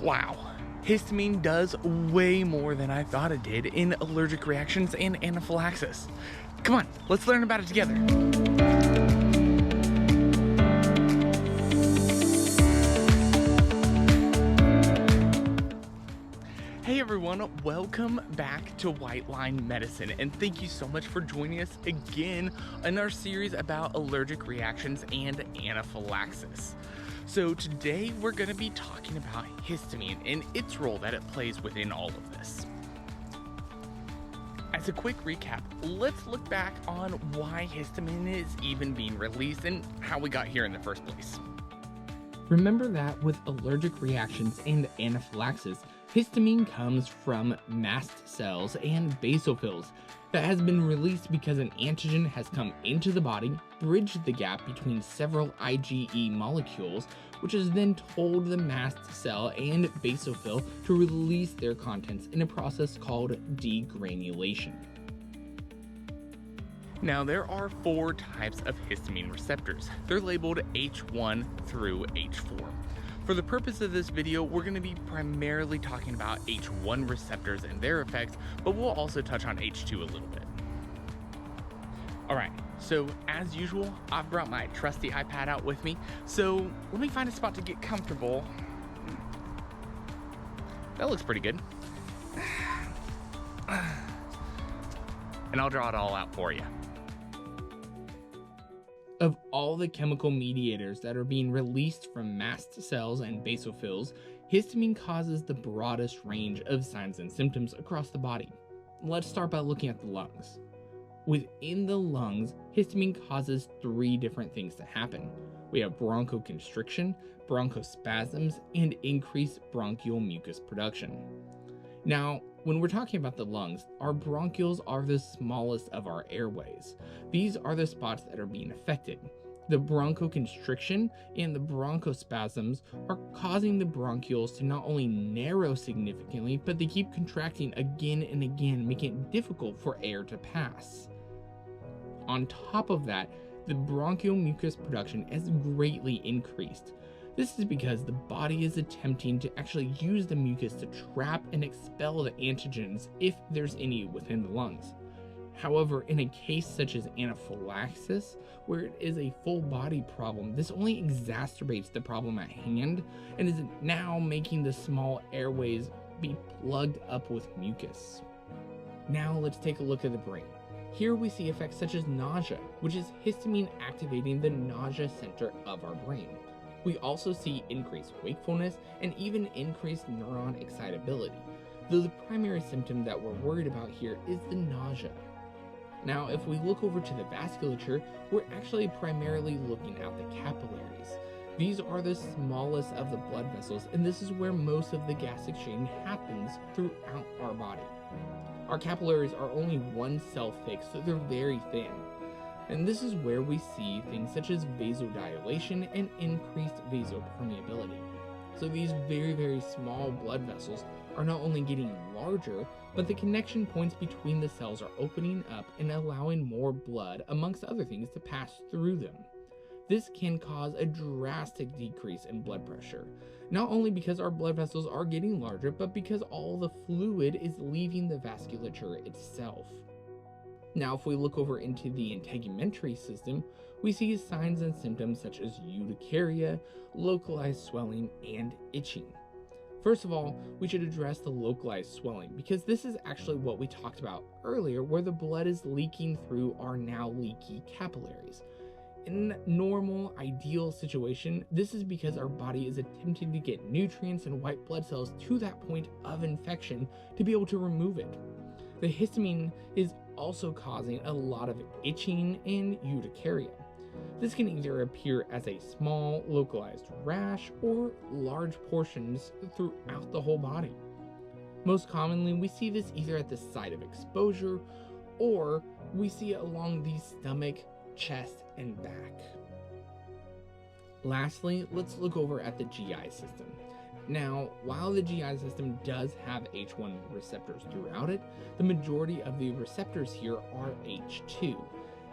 Wow, histamine does way more than I thought it did in allergic reactions and anaphylaxis. Come on, let's learn about it together. Hey everyone, welcome back to White Line Medicine, and thank you so much for joining us again in our series about allergic reactions and anaphylaxis. So today we're going to be talking about histamine and its role that it plays within all of this. As a quick recap, let's look back on why histamine is even being released and how we got here in the first place. Remember that with allergic reactions and anaphylaxis, histamine comes from mast cells and basophils that has been released because an antigen has come into the body, bridged the gap between several IgE molecules, which has then told the mast cell and basophil to release their contents in a process called degranulation. Now, there are 4 types of histamine receptors. They're labeled H1 through H4. For the purpose of this video, we're going to be primarily talking about H1 receptors and their effects, but we'll also touch on H2 a little bit. Alright, so as usual, I've brought my trusty iPad out with me, so let me find a spot to get comfortable. That looks pretty good. And I'll draw it all out for you. Of all the chemical mediators that are being released from mast cells and basophils, histamine causes the broadest range of signs and symptoms across the body. Let's start by looking at the lungs. Within the lungs, histamine causes 3 different things to happen. We have bronchoconstriction, bronchospasms, and increased bronchial mucus production. Now, when we're talking about the lungs, our bronchioles are the smallest of our airways. These are the spots that are being affected. The bronchoconstriction and the bronchospasms are causing the bronchioles to not only narrow significantly, but they keep contracting again and again, making it difficult for air to pass. On top of that, the bronchial mucus production has greatly increased. This is because the body is attempting to actually use the mucus to trap and expel the antigens if there's any within the lungs. However, in a case such as anaphylaxis, where it is a full body problem, this only exacerbates the problem at hand and is now making the small airways be plugged up with mucus. Now let's take a look at the brain. Here we see effects such as nausea, which is histamine activating the nausea center of our brain. We also see increased wakefulness and even increased neuron excitability, though the primary symptom that we're worried about here is the nausea. Now, if we look over to the vasculature, we're actually primarily looking at the capillaries. These are the smallest of the blood vessels, and this is where most of the gas exchange happens throughout our body. Our capillaries are only one cell thick, so they're very thin. And this is where we see things such as vasodilation and increased vasopermeability. So these very, very small blood vessels are not only getting larger, but the connection points between the cells are opening up and allowing more blood, amongst other things, to pass through them. This can cause a drastic decrease in blood pressure, not only because our blood vessels are getting larger, but because all the fluid is leaving the vasculature itself. Now, if we look over into the integumentary system, we see signs and symptoms such as urticaria, localized swelling, and itching. First of all, we should address the localized swelling because this is actually what we talked about earlier, where the blood is leaking through our now leaky capillaries. In a normal, ideal situation, this is because our body is attempting to get nutrients and white blood cells to that point of infection to be able to remove it. The histamine is also causing a lot of itching and urticaria. This can either appear as a small, localized rash or large portions throughout the whole body. Most commonly, we see this either at the site of exposure or we see it along the stomach, chest, and back. Lastly, let's look over at the GI system. Now, while the GI system does have H1 receptors throughout it, the majority of the receptors here are H2.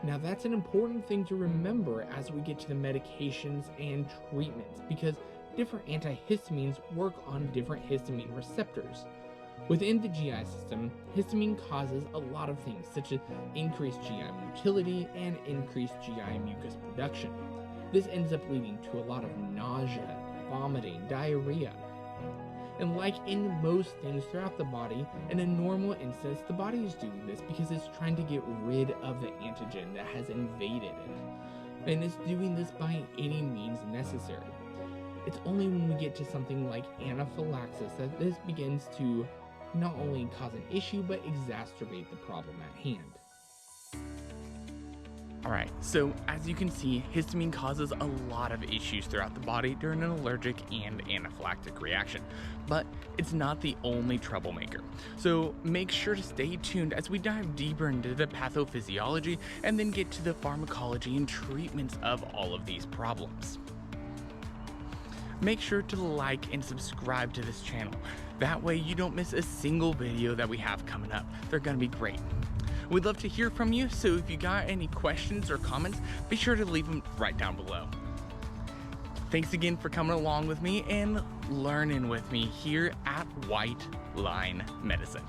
Now, that's an important thing to remember as we get to the medications and treatments, because different antihistamines work on different histamine receptors. Within the GI system, histamine causes a lot of things, such as increased GI motility and increased GI mucus production. This ends up leading to a lot of nausea, vomiting, diarrhea. And like in most things throughout the body, in a normal instance, the body is doing this because it's trying to get rid of the antigen that has invaded it. And it's doing this by any means necessary. It's only when we get to something like anaphylaxis that this begins to not only cause an issue, but exacerbate the problem at hand. Alright, so as you can see, histamine causes a lot of issues throughout the body during an allergic and anaphylactic reaction, but it's not the only troublemaker. So make sure to stay tuned as we dive deeper into the pathophysiology and then get to the pharmacology and treatments of all of these problems. Make sure to like and subscribe to this channel. That way you don't miss a single video that we have coming up. They're gonna be great. We'd love to hear from you, so if you got any questions or comments, be sure to leave them right down below. Thanks again for coming along with me and learning with me here at White Line Medicine.